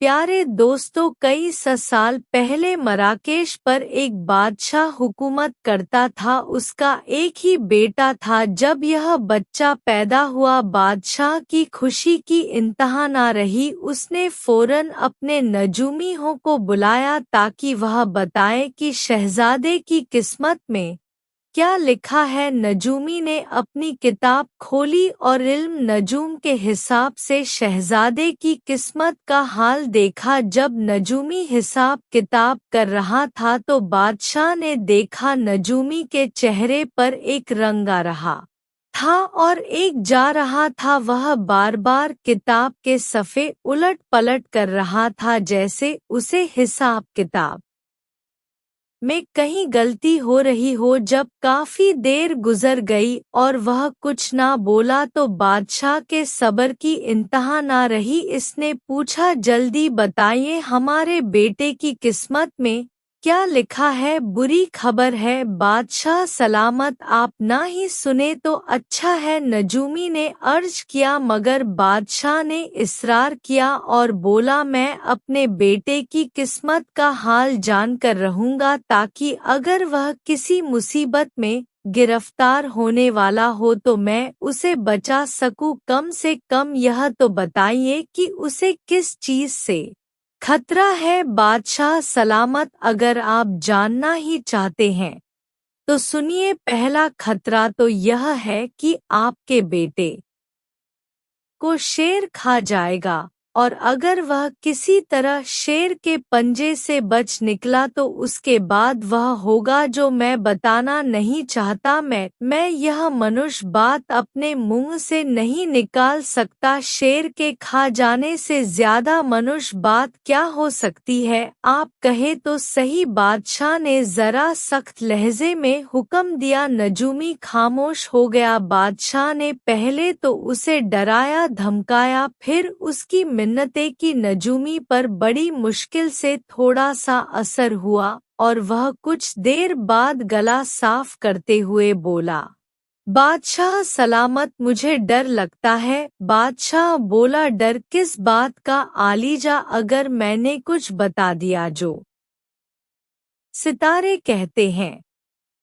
प्यारे दोस्तों, कई साल पहले मराकेश पर एक बादशाह हुकूमत करता था। उसका एक ही बेटा था। जब यह बच्चा पैदा हुआ, बादशाह की खुशी की इंतहा न रही। उसने फौरन अपने नजूमियों को बुलाया ताकि वह बताए कि शहजादे की किस्मत में क्या लिखा है। नजूमी ने अपनी किताब खोली और इल्म नजूम के हिसाब से शहजादे की किस्मत का हाल देखा। जब नजूमी हिसाब किताब कर रहा था तो बादशाह ने देखा नजूमी के चेहरे पर एक रंग आ रहा था और एक जा रहा था। वह बार बार किताब के सफ़े उलट पलट कर रहा था, जैसे उसे हिसाब किताब में कहीं गलती हो रही हो। जब काफी देर गुजर गई और वह कुछ ना बोला तो बादशाह के सब्र की इंतहा ना रही। इसने पूछा, जल्दी बताइए, हमारे बेटे की किस्मत में क्या लिखा है? बुरी खबर है बादशाह, सलामत। आप ना ही सुने तो अच्छा है, नजूमी ने अर्ज किया। मगर बादशाह ने इसरार किया और बोला, मैं अपने बेटे की किस्मत का हाल जानकर रहूंगा ताकि अगर वह किसी मुसीबत में गिरफ्तार होने वाला हो तो मैं उसे बचा सकूं। कम से कम यह तो बताइए कि उसे किस चीज से खतरा है? बादशाह, सलामत। अगर आप जानना ही चाहते हैं तो सुनिए। पहला खतरा तो यह है कि आपके बेटे को शेर खा जाएगा, और अगर वह किसी तरह शेर के पंजे से बच निकला तो उसके बाद वह होगा जो मैं बताना नहीं चाहता। मैं यह मनुष्य बात अपने मुंह से नहीं निकाल सकता। शेर के खा जाने से ज्यादा मनुष्य बात क्या हो सकती है? आप कहे तो सही। बादशाह ने जरा सख्त लहजे में हुक्म दिया। नजूमी खामोश हो गया। बादशाह ने पहले तो उसे डराया धमकाया, फिर उसकी मिन्नतें की। नजूमी पर बड़ी मुश्किल से थोड़ा सा असर हुआ और वह कुछ देर बाद गला साफ करते हुए बोला, बादशाह, सलामत। मुझे डर लगता है। बादशाह बोला, डर किस बात का आलीजा? अगर मैंने कुछ बता दिया जो सितारे कहते हैं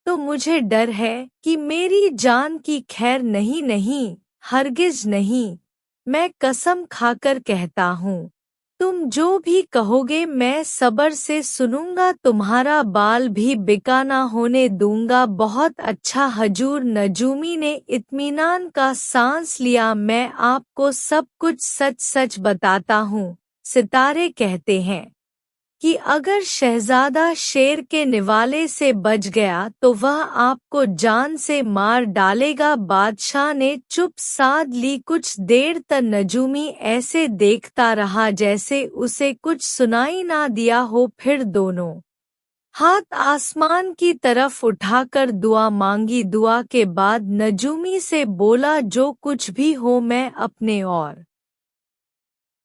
तो मुझे डर है कि मेरी जान की खैर नहीं। नहीं, हरगिज नहीं। मैं कसम खाकर कहता हूँ, तुम जो भी कहोगे मैं सब्र से सुनूंगा। तुम्हारा बाल भी बिका ना होने दूंगा। बहुत अच्छा हजूर। नजूमी ने इत्मीनान का सांस लिया। मैं आपको सब कुछ सच सच बताता हूँ। सितारे कहते हैं कि अगर शहजादा शेर के निवाले से बच गया तो वह आपको जान से मार डालेगा। बादशाह ने चुप साध ली। कुछ देर तक नजूमी ऐसे देखता रहा जैसे उसे कुछ सुनाई ना दिया हो। फिर दोनों हाथ आसमान की तरफ उठाकर दुआ मांगी। दुआ के बाद नजूमी से बोला, जो कुछ भी हो मैं अपने और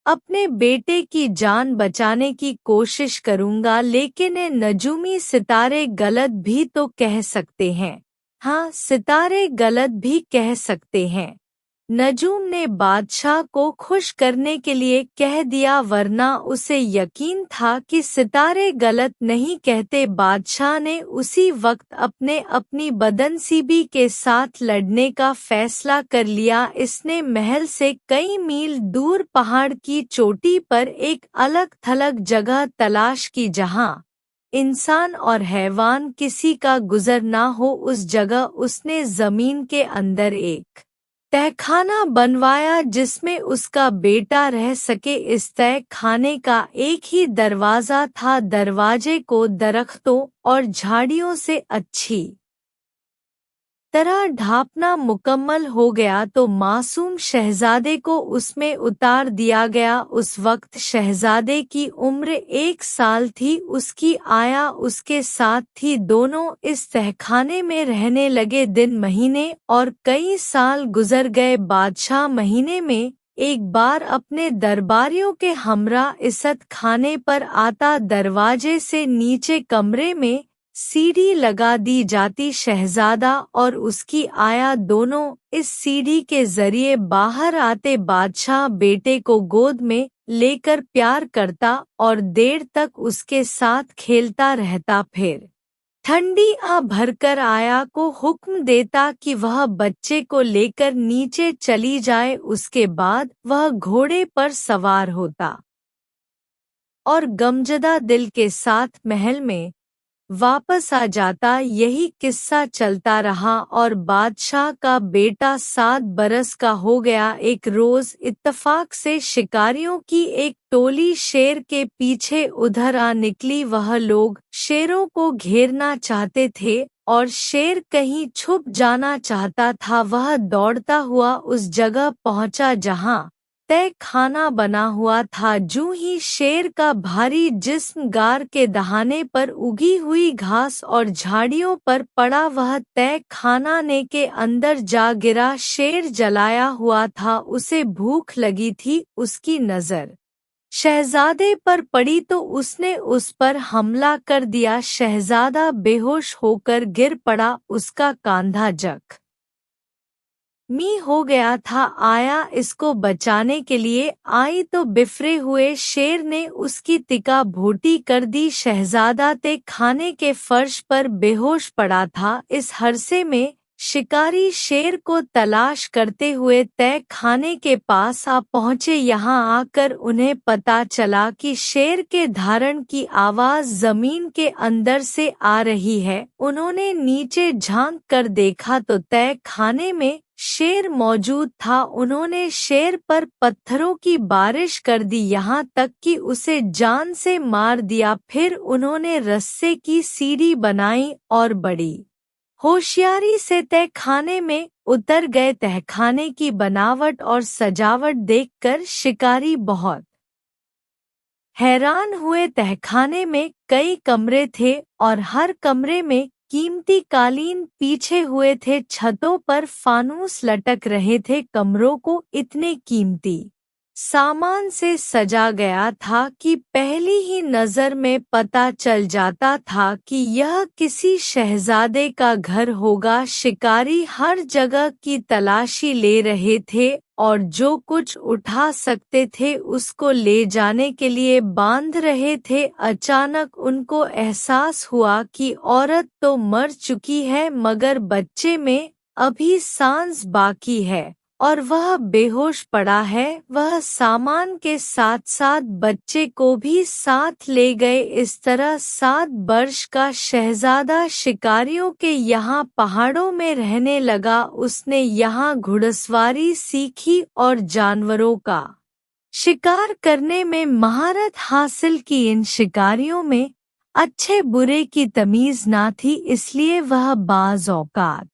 अपने बेटे की जान बचाने की कोशिश करूंगा। लेकिन ये नजूमी सितारे गलत भी तो कह सकते हैं। हाँ, सितारे गलत भी कह सकते हैं। नजूम ने बादशाह को खुश करने के लिए कह दिया, वरना उसे यकीन था कि सितारे गलत नहीं कहते। बादशाह ने उसी वक्त अपनी बदनसीबी के साथ लड़ने का फैसला कर लिया। इसने महल से कई मील दूर पहाड़ की चोटी पर एक अलग थलग जगह तलाश की जहां इंसान और हैवान किसी का गुजर ना हो। उस जगह उसने जमीन के अंदर एक तहखाना बनवाया जिसमें उसका बेटा रह सके। इस तय खाने का एक ही दरवाजा था। दरवाजे को दरख्तों और झाड़ियों से अच्छी तरह ढांपना मुकम्मल हो गया तो मासूम शहजादे को उसमें उतार दिया गया। उस वक्त शहजादे की उम्र 1 साल थी। उसकी आया उसके साथ थी। दोनों इस तहखाने में रहने लगे। दिन महीने और कई साल गुजर गए। बादशाह महीने में एक बार अपने दरबारियों के हमरा इज्जत खाने पर आता। दरवाजे से नीचे कमरे में सीढ़ी लगा दी जाती। शहजादा और उसकी आया दोनों इस सीढ़ी के जरिए बाहर आते। बादशाह बेटे को गोद में लेकर प्यार करता और देर तक उसके साथ खेलता रहता। फिर ठंडी आ भरकर आया को हुक्म देता कि वह बच्चे को लेकर नीचे चली जाए। उसके बाद वह घोड़े पर सवार होता और गमजदा दिल के साथ महल में वापस आ जाता। यही किस्सा चलता रहा और बादशाह का बेटा 7 बरस का हो गया। एक रोज इत्तफाक से शिकारियों की एक टोली शेर के पीछे उधर आ निकली। वह लोग शेरों को घेरना चाहते थे और शेर कहीं छुप जाना चाहता था। वह दौड़ता हुआ उस जगह पहुंचा जहां तय खाना बना हुआ था। जूं ही शेर का भारी जिस्म गार के दहाने पर उगी हुई घास और झाड़ियों पर पड़ा, वह तय खानाने के अंदर जा गिरा। शेर जलाया हुआ था, उसे भूख लगी थी। उसकी नजर शहजादे पर पड़ी तो उसने उस पर हमला कर दिया। शहजादा बेहोश होकर गिर पड़ा, उसका कंधा जख्मी हो गया था। आया इसको बचाने के लिए आई तो बिफरे हुए शेर ने उसकी तिका भोटी कर दी। शहजादा ते खाने के फर्श पर बेहोश पड़ा था। इस हरसे में शिकारी शेर को तलाश करते हुए तय खाने के पास आ पहुंचे। यहाँ आकर उन्हें पता चला कि शेर के धारण की आवाज जमीन के अंदर से आ रही है। उन्होंने नीचे झांक कर देखा तो तय खाने में शेर मौजूद था। उन्होंने शेर पर पत्थरों की बारिश कर दी, यहाँ तक कि उसे जान से मार दिया। फिर उन्होंने रस्से की सीढ़ी बनाई और बड़ी होशियारी से तय खाने में उतर गए। तहखाने की बनावट और सजावट देखकर शिकारी बहुत हैरान हुए। तहखाने में कई कमरे थे और हर कमरे में कीमती कालीन पीछे हुए थे। छतों पर फानूस लटक रहे थे। कमरों को इतने कीमती सामान से सजा गया था कि पहली ही नजर में पता चल जाता था कि यह किसी शहजादे का घर होगा। शिकारी हर जगह की तलाशी ले रहे थे और जो कुछ उठा सकते थे उसको ले जाने के लिए बांध रहे थे। अचानक उनको एहसास हुआ कि औरत तो मर चुकी है मगर बच्चे में अभी सांस बाकी है और वह बेहोश पड़ा है। वह सामान के साथ साथ बच्चे को भी साथ ले गए। इस तरह 7 वर्ष का शहजादा शिकारियों के यहाँ पहाड़ों में रहने लगा। उसने यहाँ घुड़सवारी सीखी और जानवरों का शिकार करने में महारत हासिल की। इन शिकारियों में अच्छे बुरे की तमीज ना थी, इसलिए वह बाज औकात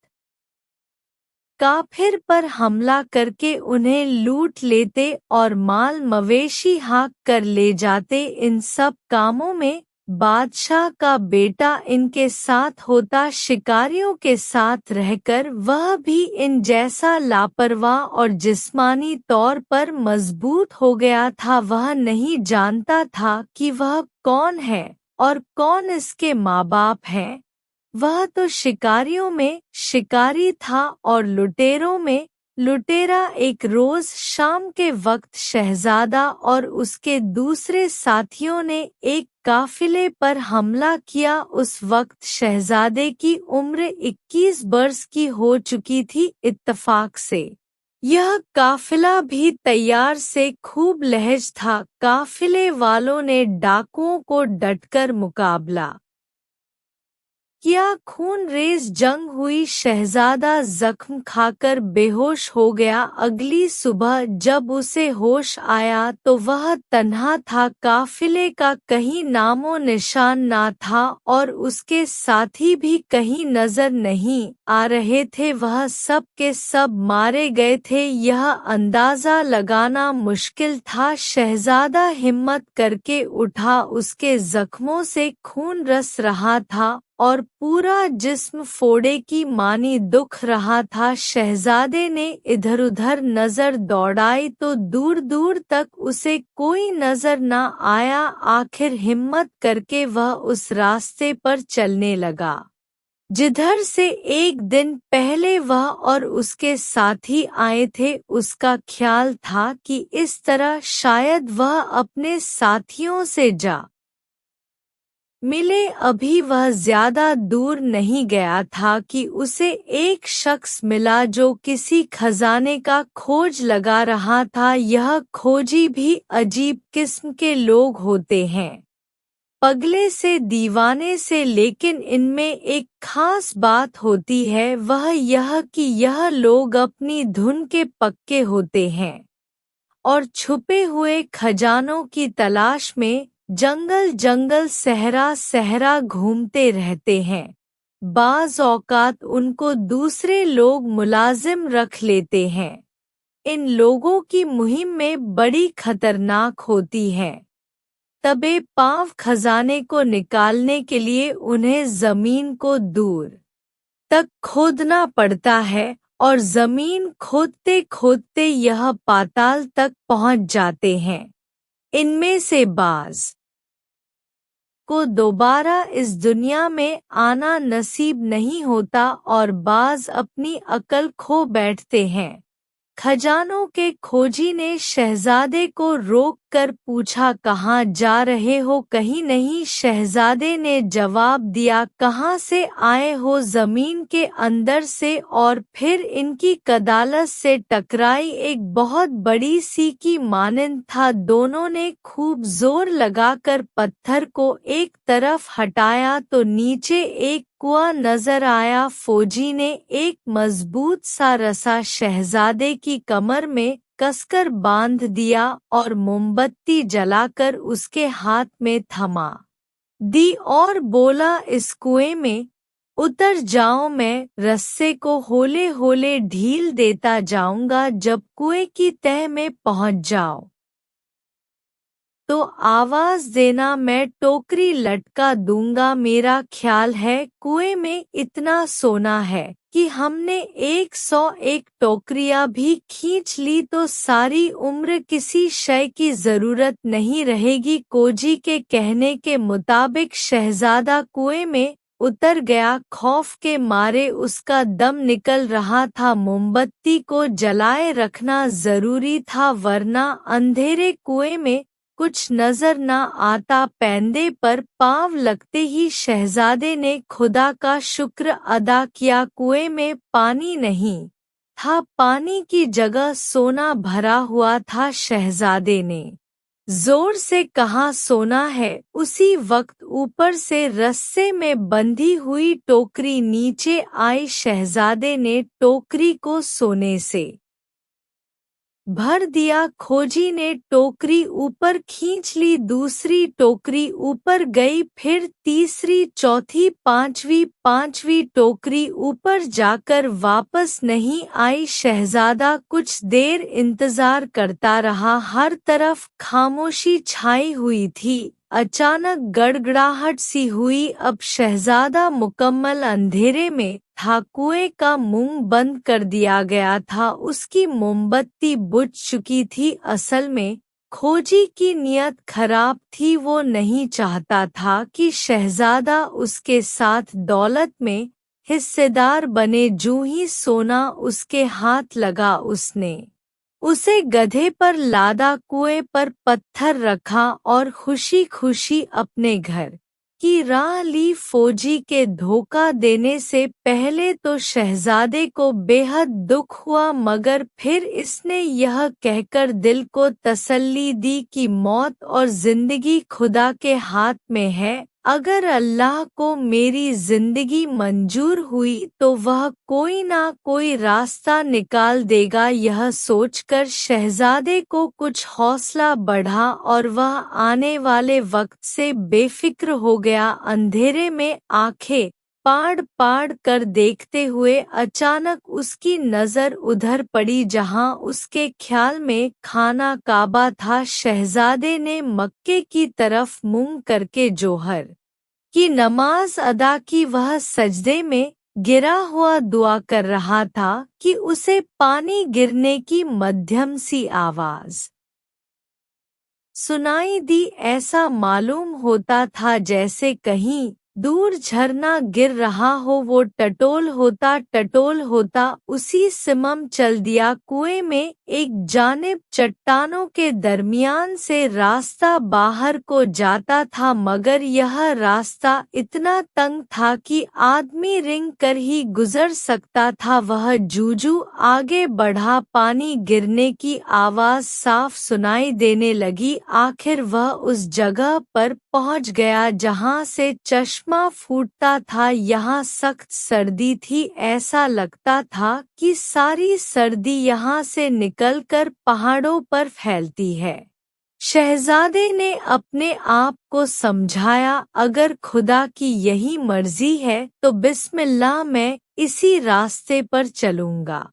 काफिर पर हमला करके उन्हें लूट लेते और माल मवेशी हाँक कर ले जाते। इन सब कामों में बादशाह का बेटा इनके साथ होता। शिकारियों के साथ रहकर वह भी इन जैसा लापरवाह और जिस्मानी तौर पर मजबूत हो गया था। वह नहीं जानता था कि वह कौन है और कौन इसके माँ बाप हैं। वह तो शिकारियों में शिकारी था और लुटेरों में लुटेरा। एक रोज शाम के वक्त शहजादा और उसके दूसरे साथियों ने एक काफिले पर हमला किया। उस वक्त शहजादे की उम्र 21 वर्ष की हो चुकी थी। इत्तफाक से यह काफिला भी तैयार से खूब लहज था। काफिले वालों ने डाकुओं को डटकर मुकाबला किया। खूनरेज जंग हुई। शहजादा जख्म खाकर बेहोश हो गया। अगली सुबह जब उसे होश आया तो वह तन्हा था। काफिले का कहीं नामो निशान ना था और उसके साथी भी कहीं नजर नहीं आ रहे थे। वह सब के सब मारे गए थे, यह अंदाजा लगाना मुश्किल था। शहजादा हिम्मत करके उठा, उसके जख्मों से खून रस रहा था और पूरा जिस्म फोड़े की मानी दुख रहा था। शहजादे ने इधर-उधर नजर दौड़ाई तो दूर दूर तक उसे कोई नजर न आया। आखिर हिम्मत करके वह उस रास्ते पर चलने लगा जिधर से एक दिन पहले वह और उसके साथी आए थे, उसका ख्याल था कि इस तरह शायद वह अपने साथियों से जा मिले। अभी वह ज्यादा दूर नहीं गया था कि उसे एक शख्स मिला जो किसी खजाने का खोज लगा रहा था। यह खोजी भी अजीब किस्म के लोग होते हैं, पगले से दीवाने से, लेकिन इनमें एक खास बात होती है, वह यह कि यह लोग अपनी धुन के पक्के होते हैं और छुपे हुए खजानों की तलाश में जंगल जंगल सहरा सहरा घूमते रहते हैं। बाज औकात उनको दूसरे लोग मुलाजिम रख लेते हैं। इन लोगों की मुहिम में बड़ी खतरनाक होती है। तबे पांव खजाने को निकालने के लिए उन्हें जमीन को दूर तक खोदना पड़ता है और जमीन खोदते खोदते यह पाताल तक पहुंच जाते हैं। इनमें से बाज को दोबारा इस दुनिया में आना नसीब नहीं होता और बाज अपनी अकल खो बैठते हैं। खजानों के खोजी ने शहजादे को रोक कर पूछा, कहाँ जा रहे हो? कहीं नहीं, शहजादे ने जवाब दिया। कहाँ से आए हो? जमीन के अंदर से। और फिर इनकी कदालत से टकराई एक बहुत बड़ी सी की मानंद था। दोनों ने खूब जोर लगाकर पत्थर को एक तरफ हटाया तो नीचे एक कुआं नजर आया। फौजी ने एक मजबूत सा रस्सा शहजादे की कमर में कसकर बांध दिया और मोमबत्ती जलाकर उसके हाथ में थमा दी और बोला, इस कुएं में उतर जाओ, मैं रस्से को होले होले ढील देता जाऊंगा। जब कुएं की तह में पहुंच जाओ तो आवाज देना, मैं टोकरी लटका दूंगा। मेरा ख्याल है कुएं में इतना सोना है कि हमने 101 टोकरियां भी खींच ली तो सारी उम्र किसी शय की जरूरत नहीं रहेगी। कोजी के कहने के मुताबिक शहजादा कुएं में उतर गया। खौफ के मारे उसका दम निकल रहा था। मोमबत्ती को जलाए रखना जरूरी था, वरना अंधेरे कुएं में कुछ नजर न आता। पैंदे पर पांव लगते ही शहजादे ने खुदा का शुक्र अदा किया। कुएं में पानी नहीं था, पानी की जगह सोना भरा हुआ था। शहजादे ने जोर से कहा, सोना है। उसी वक्त ऊपर से रस्से में बंधी हुई टोकरी नीचे आई। शहजादे ने टोकरी को सोने से भर दिया। खोजी ने टोकरी ऊपर खींच ली, दूसरी टोकरी ऊपर गई, फिर तीसरी, चौथी, पांचवी टोकरी ऊपर जाकर वापस नहीं आई। शहजादा कुछ देर इंतजार करता रहा। हर तरफ खामोशी छाई हुई थी। अचानक गड़गड़ाहट सी हुई। अब शहजादा मुकम्मल अंधेरे में था। कुएं का मुंह बंद कर दिया गया था। उसकी मोमबत्ती बुझ चुकी थी। असल में खोजी की नियत खराब थी। वो नहीं चाहता था कि शहजादा उसके साथ दौलत में हिस्सेदार बने। जूं ही सोना उसके हाथ लगा, उसने उसे गधे पर लादा, कुएं पर पत्थर रखा और खुशी खुशी अपने घर की राह ली। फौजी के धोखा देने से पहले तो शहजादे को बेहद दुख हुआ, मगर फिर इसने यह कहकर दिल को तसल्ली दी कि मौत और जिंदगी खुदा के हाथ में है। अगर अल्लाह को मेरी जिंदगी मंजूर हुई तो वह कोई ना कोई रास्ता निकाल देगा। यह सोचकर शहजादे को कुछ हौसला बढ़ा और वह आने वाले वक्त से बेफिक्र हो गया। अंधेरे में आंखें पाड़ पाड़ कर देखते हुए अचानक उसकी नजर उधर पड़ी जहां उसके ख्याल में खाना काबा था। शहजादे ने मक्के की तरफ मुंह करके जोहर की नमाज अदा की। वह सजदे में गिरा हुआ दुआ कर रहा था कि उसे पानी गिरने की मध्यम सी आवाज सुनाई दी। ऐसा मालूम होता था जैसे कहीं दूर झरना गिर रहा हो, वो टटोल होता उसी सिमम चल दिया। कुएं में एक जानिब चट्टानों के दरमियान से रास्ता बाहर को जाता था, मगर यह रास्ता इतना तंग था कि आदमी रिंग कर ही गुजर सकता था। वह जूजू आगे बढ़ा, पानी गिरने की आवाज साफ सुनाई देने लगी। आखिर वह उस जगह पर पहुंच गया जहां से चश्मा फूटता था। यहाँ सख्त सर्दी थी, ऐसा लगता था कि सारी सर्दी यहाँ से निकलकर पहाड़ों पर फैलती है। शहजादे ने अपने आप को समझाया, अगर खुदा की यही मर्जी है तो बिस्मिल्लाह, मैं इसी रास्ते पर चलूंगा।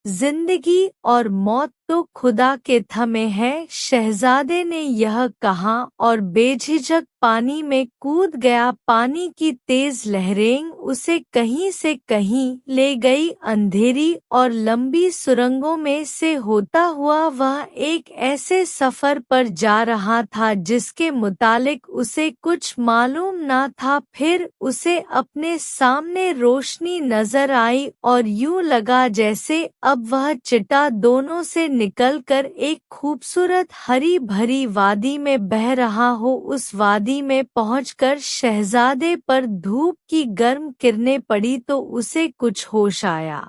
जिंदगी और मौत तो खुदा के थमे है। शहजादे ने यह कहा और बेझिझक पानी में कूद गया। पानी की तेज लहरें उसे कहीं से कहीं ले गई। अंधेरी और लंबी सुरंगों में से होता हुआ वह एक ऐसे सफर पर जा रहा था जिसके मुतालिक उसे कुछ मालूम न था। फिर उसे अपने सामने रोशनी नजर आई और यूं लगा जैसे अब वह चिटा दोनों से निकलकर एक खूबसूरत हरी भरी वादी में बह रहा हो। उस वादी में पहुंचकर शहजादे पर धूप की गर्म किरणें पड़ी तो उसे कुछ होश आया।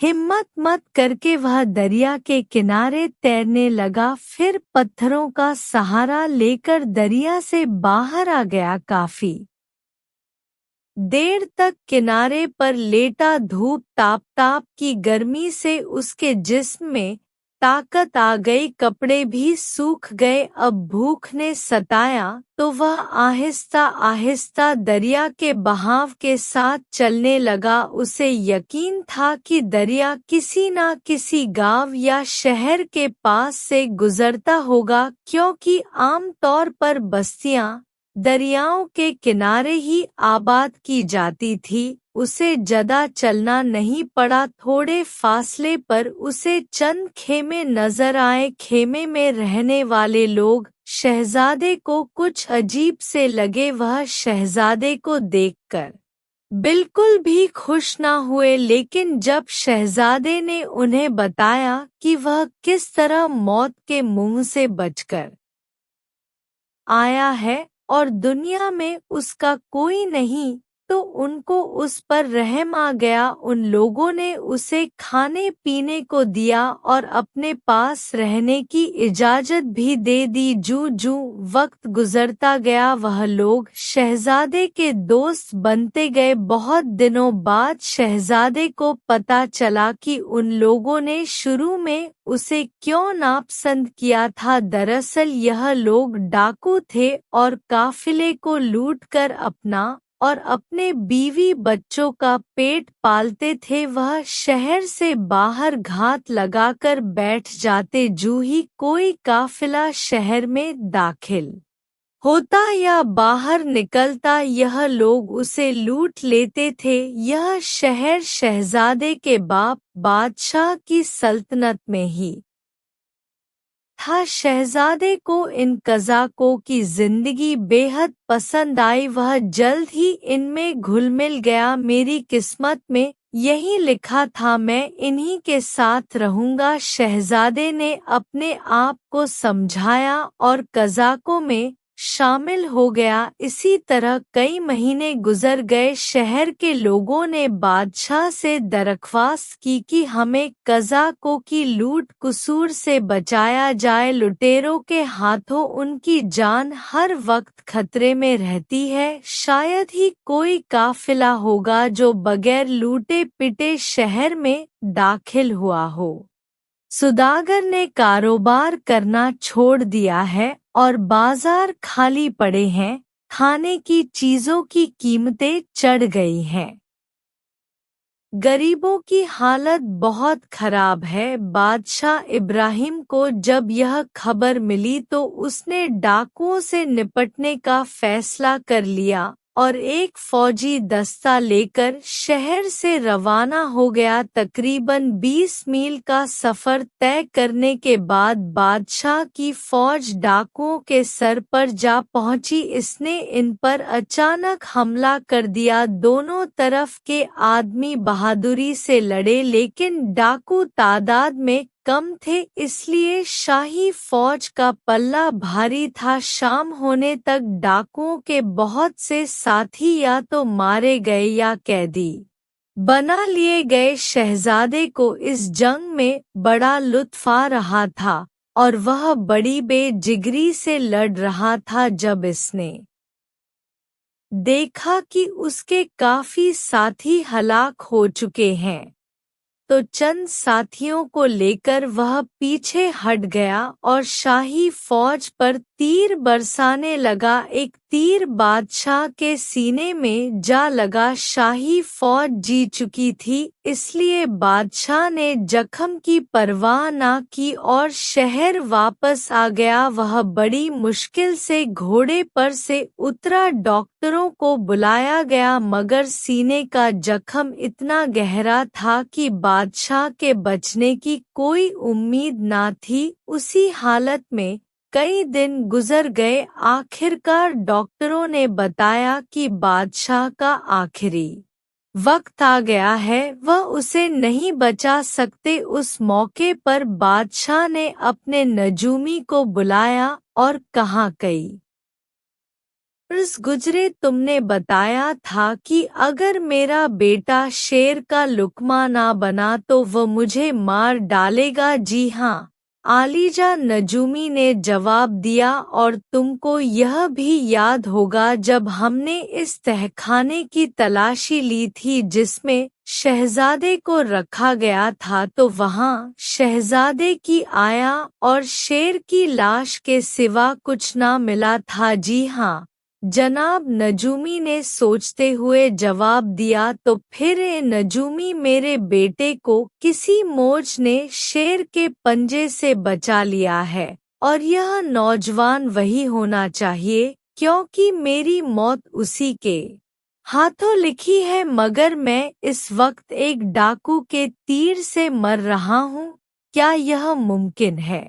हिम्मत मत करके वह दरिया के किनारे तैरने लगा, फिर पत्थरों का सहारा लेकर दरिया से बाहर आ गया। काफी देर तक किनारे पर लेटा, धूप ताप की गर्मी से उसके जिस्म में ताकत आ गई, कपड़े भी सूख गए। अब भूख ने सताया तो वह आहिस्ता आहिस्ता दरिया के बहाव के साथ चलने लगा। उसे यकीन था कि दरिया किसी न किसी गांव या शहर के पास से गुजरता होगा, क्योंकि आम तौर पर बस्तियां दरियाओं के किनारे ही आबाद की जाती थी। उसे ज्यादा चलना नहीं पड़ा। थोड़े फासले पर उसे चंद खेमे नजर आए। खेमे में रहने वाले लोग शहजादे को कुछ अजीब से लगे। वह शहजादे को देखकर बिल्कुल भी खुश न हुए, लेकिन जब शहजादे ने उन्हें बताया कि वह किस तरह मौत के मुंह से बचकर आया है और दुनिया में उसका कोई नहीं, तो उनको उस पर रहम आ गया। उन लोगों ने उसे खाने पीने को दिया और अपने पास रहने की इजाजत भी दे दी। जूं वक्त गुजरता गया वह लोग शहजादे के दोस्त बनते गए। बहुत दिनों बाद शहजादे को पता चला कि उन लोगों ने शुरू में उसे क्यों नापसंद किया था। दरअसल यह लोग डाकू थे और काफिले को लूटकर अपना और अपने बीवी बच्चों का पेट पालते थे। वह शहर से बाहर घात लगाकर बैठ जाते। जूं ही कोई काफिला शहर में दाखिल होता या बाहर निकलता, यह लोग उसे लूट लेते थे। यह शहर शहजादे के बाप बादशाह की सल्तनत में ही था। शहजादे को इन कज़ाकों की जिंदगी बेहद पसंद आई। वह जल्द ही इनमें घुल मिल गया। मेरी किस्मत में यही लिखा था, मैं इन्हीं के साथ रहूंगा, शहजादे ने अपने आप को समझाया और कज़ाकों में शामिल हो गया। इसी तरह कई महीने गुजर गए। शहर के लोगों ने बादशाह से दरख्वास्त की कि हमें कज़ाकों की लूट कसूर से बचाया जाए। लुटेरों के हाथों उनकी जान हर वक्त खतरे में रहती है। शायद ही कोई काफिला होगा जो बगैर लूटे पिटे शहर में दाखिल हुआ हो। सुदागर ने कारोबार करना छोड़ दिया है और बाजार खाली पड़े हैं। खाने की चीजों की कीमतें चढ़ गई हैं। गरीबों की हालत बहुत खराब है। बादशाह इब्राहिम को जब यह खबर मिली तो उसने डाकुओं से निपटने का फैसला कर लिया और एक फौजी दस्ता लेकर शहर से रवाना हो गया। तकरीबन 20 मील का सफर तय करने के बाद बादशाह की फौज डाकुओं के सर पर जा पहुंची। इसने इन पर अचानक हमला कर दिया। दोनों तरफ के आदमी बहादुरी से लड़े, लेकिन डाकू तादाद में कम थे, इसलिए शाही फौज का पल्ला भारी था। शाम होने तक डाकुओं के बहुत से साथी या तो मारे गए या कैदी बना लिए गए। शहजादे को इस जंग में बड़ा लुत्फ आ रहा था और वह बड़ी बेजिगरी से लड़ रहा था। जब इसने देखा कि उसके काफी साथी हलाक हो चुके हैं, तो चंद साथियों को लेकर वह पीछे हट गया और शाही फौज पर तीर बरसाने लगा। एक तीर बादशाह के सीने में जा लगा। शाही फौज जीत चुकी थी, इसलिए बादशाह ने जख्म की परवाह न की और शहर वापस आ गया। वह बड़ी मुश्किल से घोड़े पर से उतरा। डॉक्टरों को बुलाया गया, मगर सीने का जख्म इतना गहरा था कि बादशाह के बचने की कोई उम्मीद न थी। उसी हालत में कई दिन गुजर गए। आखिरकार डॉक्टरों ने बताया कि बादशाह का आखिरी वक्त आ गया है, वह उसे नहीं बचा सकते। उस मौके पर बादशाह ने अपने नजूमी को बुलाया और कहा, कई बरस गुजरे, तुमने बताया था कि अगर मेरा बेटा शेर का लुकमा ना बना तो वह मुझे मार डालेगा। जी हाँ, आलीजा नजूमी ने जवाब दिया, और तुमको यह भी याद होगा जब हमने इस तहखाने की तलाशी ली थी जिसमें शहजादे को रखा गया था, तो वहाँ शहजादे की आया और शेर की लाश के सिवा कुछ ना मिला था। जी हाँ जनाब, नजूमी ने सोचते हुए जवाब दिया। तो फिर ए नजूमी, मेरे बेटे को किसी मौज ने शेर के पंजे से बचा लिया है, और यह नौजवान वही होना चाहिए, क्योंकि मेरी मौत उसी के हाथों लिखी है। मगर मैं इस वक्त एक डाकू के तीर से मर रहा हूँ, क्या यह मुमकिन है?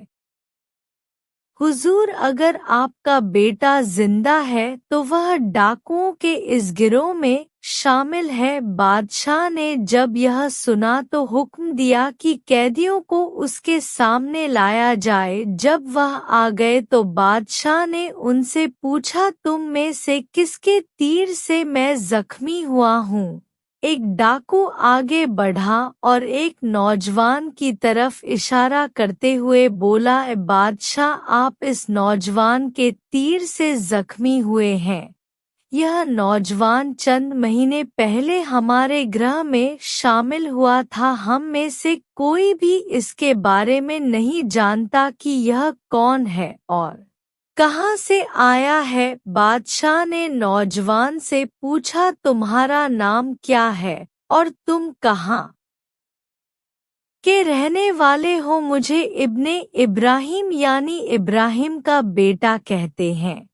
हुजूर, अगर आपका बेटा जिंदा है तो वह डाकुओं के इस गिरोह में शामिल है। बादशाह ने जब यह सुना तो हुक्म दिया कि कैदियों को उसके सामने लाया जाए। जब वह आ गए तो बादशाह ने उनसे पूछा, तुम में से किसके तीर से मैं जख्मी हुआ हूँ? एक डाकू आगे बढ़ा और एक नौजवान की तरफ इशारा करते हुए बोला, बादशाह, आप इस नौजवान के तीर से जख्मी हुए हैं। यह नौजवान चंद महीने पहले हमारे गृह में शामिल हुआ था। हम में से कोई भी इसके बारे में नहीं जानता कि यह कौन है और कहाँ से आया है। बादशाह ने नौजवान से पूछा, तुम्हारा नाम क्या है और तुम कहाँ के रहने वाले हो? मुझे इब्ने इब्राहिम यानी इब्राहिम का बेटा कहते हैं।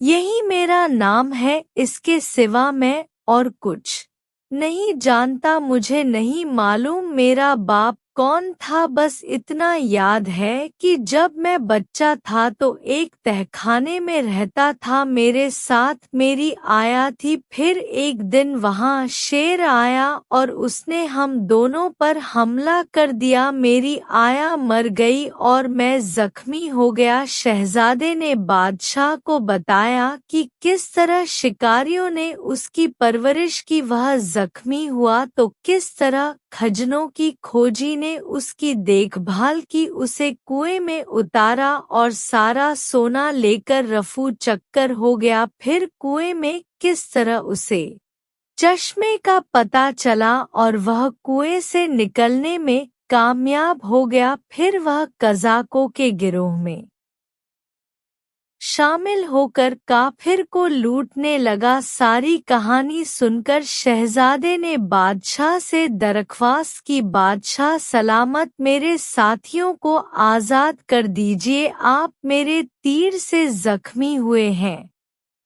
यही मेरा नाम है, इसके सिवा मैं और कुछ नहीं जानता। मुझे नहीं मालूम मेरा बाप कौन था, बस इतना याद है कि जब मैं बच्चा था तो एक तहखाने में रहता था, मेरे साथ मेरी आया थी। फिर एक दिन वहाँ शेर आया और उसने हम दोनों पर हमला कर दिया। मेरी आया मर गई और मैं जख्मी हो गया। शहजादे ने बादशाह को बताया कि किस तरह शिकारियों ने उसकी परवरिश की, वह जख्मी हुआ तो किस तरह खजनों की खोजी ने उसकी देखभाल की, उसे कुएं में उतारा और सारा सोना लेकर रफू चक्कर हो गया। फिर कुएं में किस तरह उसे चश्मे का पता चला और वह कुएं से निकलने में कामयाब हो गया। फिर वह कज़ाकों के गिरोह में शामिल होकर काफिर को लूटने लगा। सारी कहानी सुनकर शहजादे ने बादशाह से दरख्वास्त की, बादशाह सलामत, मेरे साथियों को आज़ाद कर दीजिए, आप मेरे तीर से जख्मी हुए हैं।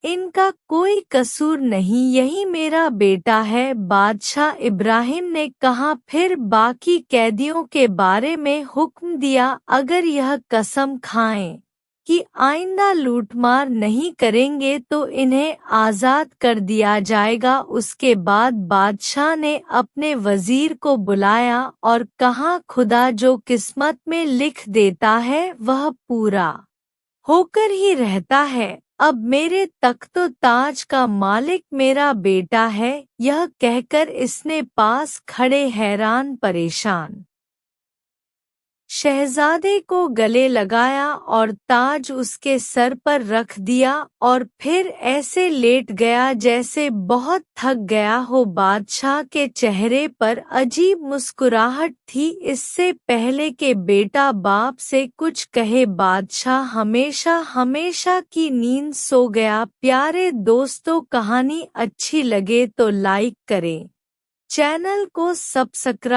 इनका कोई कसूर नहीं, यही मेरा बेटा है। बादशाह इब्राहिम ने कहा, फिर बाकी कैदियों के बारे में हुक्म दिया, अगर यह कसम खाएं कि आइंदा लूटमार नहीं करेंगे तो इन्हें आज़ाद कर दिया जाएगा। उसके बाद बादशाह ने अपने वजीर को बुलाया और कहा, खुदा जो किस्मत में लिख देता है वह पूरा होकर ही रहता है। अब मेरे तख्तो ताज का मालिक मेरा बेटा है। यह कहकर इसने पास खड़े हैरान परेशान शहजादे को गले लगाया और ताज उसके सर पर रख दिया और फिर ऐसे लेट गया जैसे बहुत थक गया हो। बादशाह के चेहरे पर अजीब मुस्कुराहट थी। इससे पहले के बेटा बाप से कुछ कहे बादशाह हमेशा हमेशा की नींद सो गया। प्यारे दोस्तों, कहानी अच्छी लगे तो लाइक करें, चैनल को सब्सक्राइब